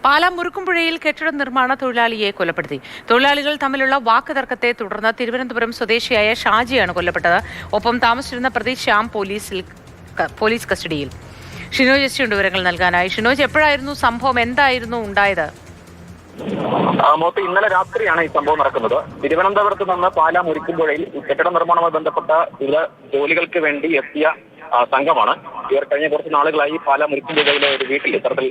പാലാ മുറുക്കുംപുഴയിൽ കെട്ടിട നിർമ്മാണ തൊഴിലാളിയെ കൊലപ്പെടുത്തി. തൊഴിലാളികൾ തമ്മിലുള്ള വാക്കുതർക്കത്തെ തുടർന്ന് തിരുവനന്തപുരം സ്വദേശിയായ ഷാജിയാണ് കൊല്ലപ്പെട്ടത്. ഒപ്പം താമസിച്ചിരുന്ന പ്രതി ശ്യാം പോലീസ് കസ്റ്റഡിയിൽ. ഷിനോജ് എസ്റ്റിയുണ്ട് വിവരങ്ങൾ നൽകാനായി. ഷിനോജ്, എപ്പോഴായിരുന്നു സംഭവം? എന്തായിരുന്നു ഉണ്ടായത്? ഇന്നലെ രാത്രിയാണ് ഈ സംഭവം നടക്കുന്നത്. തിരുവനന്തപുരത്ത് നിന്ന് പാലാ മുരിക്കുംപുഴയിൽ കെട്ടിട നിർമ്മാണവുമായി ബന്ധപ്പെട്ട വിവിധ ജോലികൾക്ക് വേണ്ടി എത്തിയ സംഘമാണ്. ഇവർ കഴിഞ്ഞ കുറച്ച് നാളുകളായി പാലാ മുരിക്കുംപുഴയിലെ ഒരു വീട്ടിൽ ഇത്തരത്തിൽ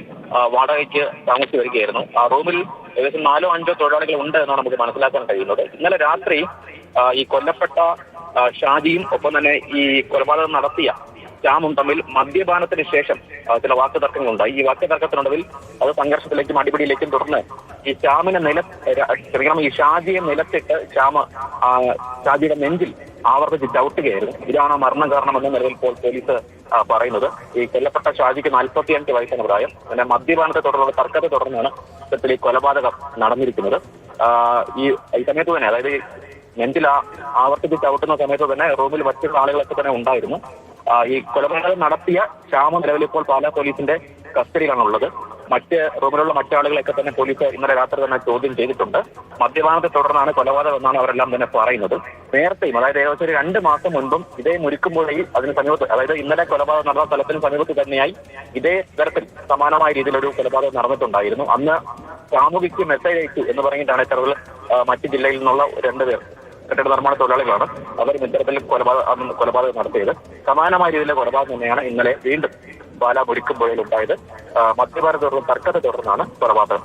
വാടകയ്ക്ക് താമസിച്ചു വരികയായിരുന്നു. ആ റൂമിൽ ഏകദേശം 4-5 തൊഴിലാളികൾ ഉണ്ട് എന്നാണ് നമുക്ക് മനസ്സിലാക്കാൻ കഴിയുന്നത്. ഇന്നലെ രാത്രി ഈ കൊല്ലപ്പെട്ട ഷാജിയും ഒപ്പം തന്നെ ഈ കൊലപാതകം നടത്തിയ ശ്യാമും തമ്മിൽ മദ്യപാനത്തിന് ശേഷം ചില വാക്കുതർക്കങ്ങളുണ്ടായി. ഈ വാക്കുതർക്കത്തിനൊടുവിൽ അത് സംഘർഷത്തിലേക്കും അടിപിടിയിലേക്കും തുടർന്ന് ഈ ഈ ഷാജിയെ നിലത്തിട്ട് ഷാജിയുടെ നെഞ്ചിൽ ആവർത്തിച്ച് ചവിട്ടുകയായിരുന്നു. ഇതാണ് മരണം കാരണമെന്ന് നിലവിൽ പോലീസ് പറയുന്നത്. ഈ കൊല്ലപ്പെട്ട ഷാജിക്ക് 45 വയസ്സാണ് പ്രായം. പിന്നെ മദ്യപാനത്തെ തുടർന്നുള്ള തർക്കത്തെ തുടർന്നാണ് ഇത്തരത്തിൽ ഈ കൊലപാതകം നടന്നിരിക്കുന്നത്. ഈ സമയത്ത് തന്നെ, അതായത് നെഞ്ചിൽ ആവർത്തിച്ച് ചവിട്ടുന്ന സമയത്ത് തന്നെ റൂമിൽ മറ്റുള്ള ആളുകളൊക്കെ തന്നെ ഉണ്ടായിരുന്നു. ഈ കൊലപാതകം നടത്തിയ ശ്യാമ നിലവിൽ ഇപ്പോൾ പാലാ പോലീസിന്റെ കസ്റ്റഡിയിലാണുള്ളത്. റൂമിലുള്ള മറ്റാളുകളെയൊക്കെ തന്നെ പോലീസ് ഇന്നലെ രാത്രി തന്നെ ചോദ്യം ചെയ്തിട്ടുണ്ട്. മദ്യപാനത്തെ തുടർന്നാണ് കൊലപാതകം എന്നാണ് അവരെല്ലാം തന്നെ പറയുന്നത്. നേരത്തെയും, അതായത് ഏകദേശം ഒരു 2 മാസം മുൻപും ഇതേ മുരിക്കുംപുഴയിൽ അതിന് സമീപത്ത്, അതായത് ഇന്നലെ കൊലപാതകം നടന്ന സ്ഥലത്തിന് സമീപത്ത് തന്നെയായി ഇതേ തരത്തിൽ സമാനമായ രീതിയിലൊരു കൊലപാതകം നടന്നിട്ടുണ്ടായിരുന്നു. അന്ന് സാമൂഹിക മെസ്സേജ് അയച്ചു എന്ന് പറഞ്ഞിട്ടാണ് ഇത്തരത്തിൽ മറ്റു ജില്ലയിൽ നിന്നുള്ള 2 പേർ കെട്ടിട നിർമ്മാണ തൊഴിലാളികളാണ് അവരും ഇത്തരത്തിൽ കൊലപാതകം നടത്തിയത്. സമാനമായ രീതിയിലെ കൊലപാതകം തന്നെയാണ് ഇന്നലെ വീണ്ടും പാലാ മുരിക്കുംപുഴയിൽ ഉണ്ടായത്. മദ്യപാനത്തെ തുടർന്ന് തർക്കത്തെ തുടർന്നാണ് കൊലപാതകം.